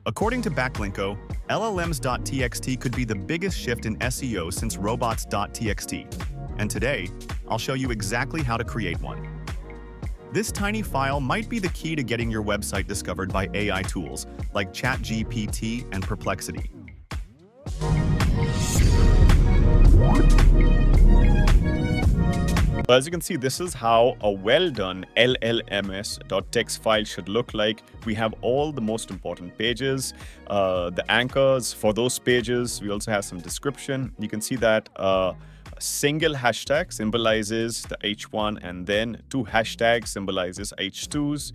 According to Backlinko, llms.txt could be the biggest shift in SEO since robots.txt. And today, I'll show you exactly how to create one. This tiny file might be the key to getting your website discovered by AI tools like ChatGPT and Perplexity. As you can see, this is how a well-done llms.txt file should look like. We have all the most important pages, the anchors for those pages. We also have some description. You can see that a single hashtag symbolizes the H1 and then two hashtags symbolizes H2s.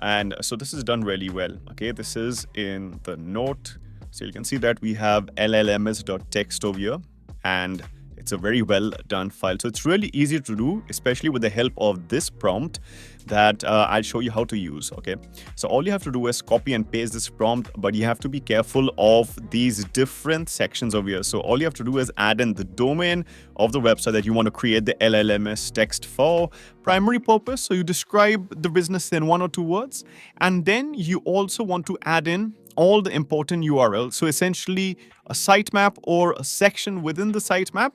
And so this is done really well. Okay, this is in the note. So you can see that we have llms.txt over here, and it's a very well done file. So it's really easy to do, especially with the help of this prompt that I'll show you how to use. Okay, so all you have to do is copy and paste this prompt, but you have to be careful of these different sections over here. So all you have to do is add in the domain of the website that you want to create the llms text for, primary purpose. So you describe the business in 1 or 2 words, and then you also want to add in all the important URLs. So essentially a sitemap or a section within the sitemap,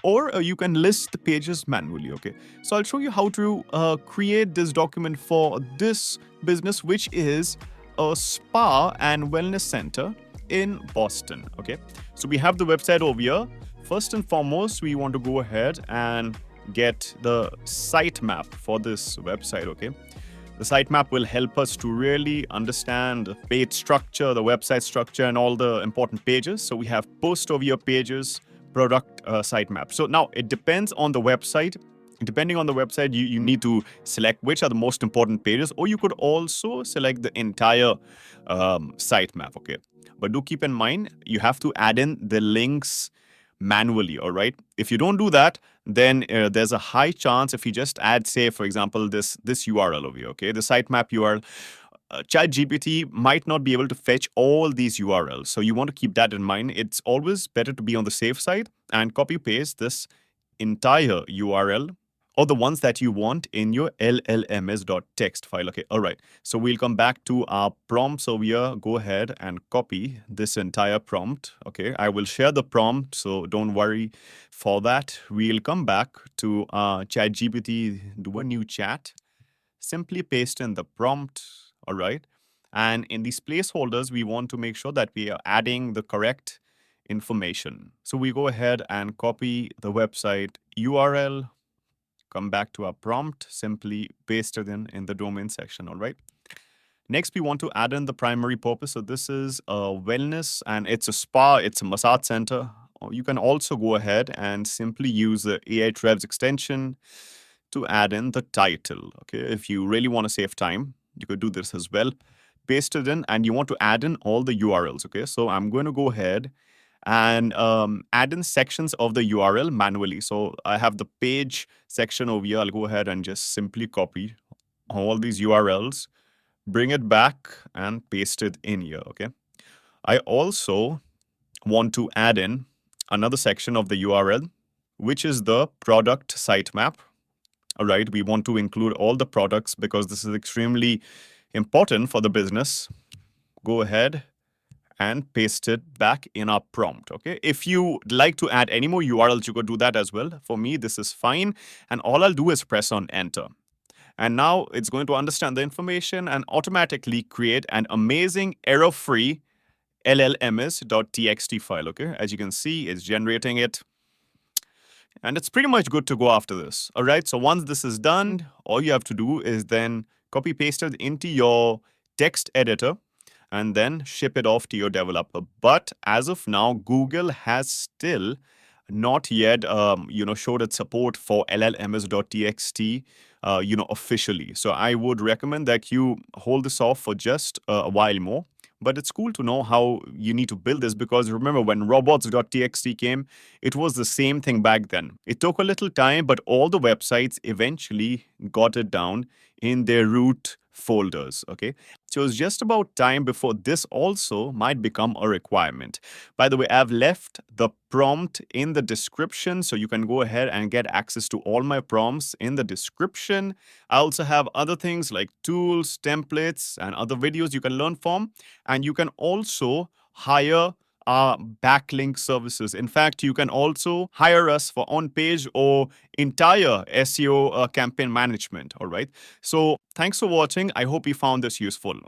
or you can list the pages manually. Okay, so I'll show you how to create this document for this business, which is a spa and wellness center in Boston. Okay, so we have the website over here. First and foremost, we want to go ahead and get the sitemap for this website. Okay, the sitemap will help us to really understand the page structure, the website structure, and all the important pages. So we have post over here pages, product sitemap. So now it depends on the website. Depending on the website, you need to select which are the most important pages, or you could also select the entire sitemap. Okay, but do keep in mind you have to add in the links manually. All right, if you don't do that, then there's a high chance if you just add, say, for example, this URL over here. Okay, the sitemap URL. ChatGPT might not be able to fetch all these URLs. So you want to keep that in mind. It's always better to be on the safe side and copy paste this entire URL or the ones that you want in your llms.txt file. Okay, all right. So we'll come back to our prompts over here. Go ahead and copy this entire prompt. Okay, I will share the prompt, so don't worry for that. We'll come back to ChatGPT, do a new chat, simply paste in the prompt. All right. And in these placeholders, we want to make sure that we are adding the correct information. So we go ahead and copy the website URL, come back to our prompt, simply paste it in the domain section. All right. Next, we want to add in the primary purpose. So this is a wellness and it's a spa, it's a massage center. You can also go ahead and simply use the Ahrefs extension to add in the title. Okay, if you really want to save time, you could do this as well. Paste it in, and you want to add in all the URLs. Okay, so I'm going to go ahead and add in sections of the URL manually. So I have the page section over here. I'll go ahead and just simply copy all these URLs, bring it back and paste it in here. Okay, I also want to add in another section of the URL, which is the product sitemap. All right, we want to include all the products because this is extremely important for the business. Go ahead and paste it back in our prompt. Okay, if you like to add any more URLs, you could do that as well. For me, this is fine. And all I'll do is press on enter. And now it's going to understand the information and automatically create an amazing error-free llms.txt file. Okay, as you can see, it's generating it. And it's pretty much good to go after this. All right, so once this is done, all you have to do is then copy paste it into your text editor and then ship it off to your developer. But as of now, Google has still not yet showed its support for llms.txt officially. So I would recommend that you hold this off for just a while more. But it's cool to know how you need to build this, because remember when robots.txt came, it was the same thing back then. It took a little time, but all the websites eventually got it down in their root folders. Okay. So it's just about time before this also might become a requirement. By the way, I've left the prompt in the description, so you can go ahead and get access to all my prompts in the description. I also have other things like tools, templates, and other videos you can learn from. And you can also hire backlink services. In fact, you can also hire us for on page or entire SEO campaign management. All right. So thanks for watching. I hope you found this useful.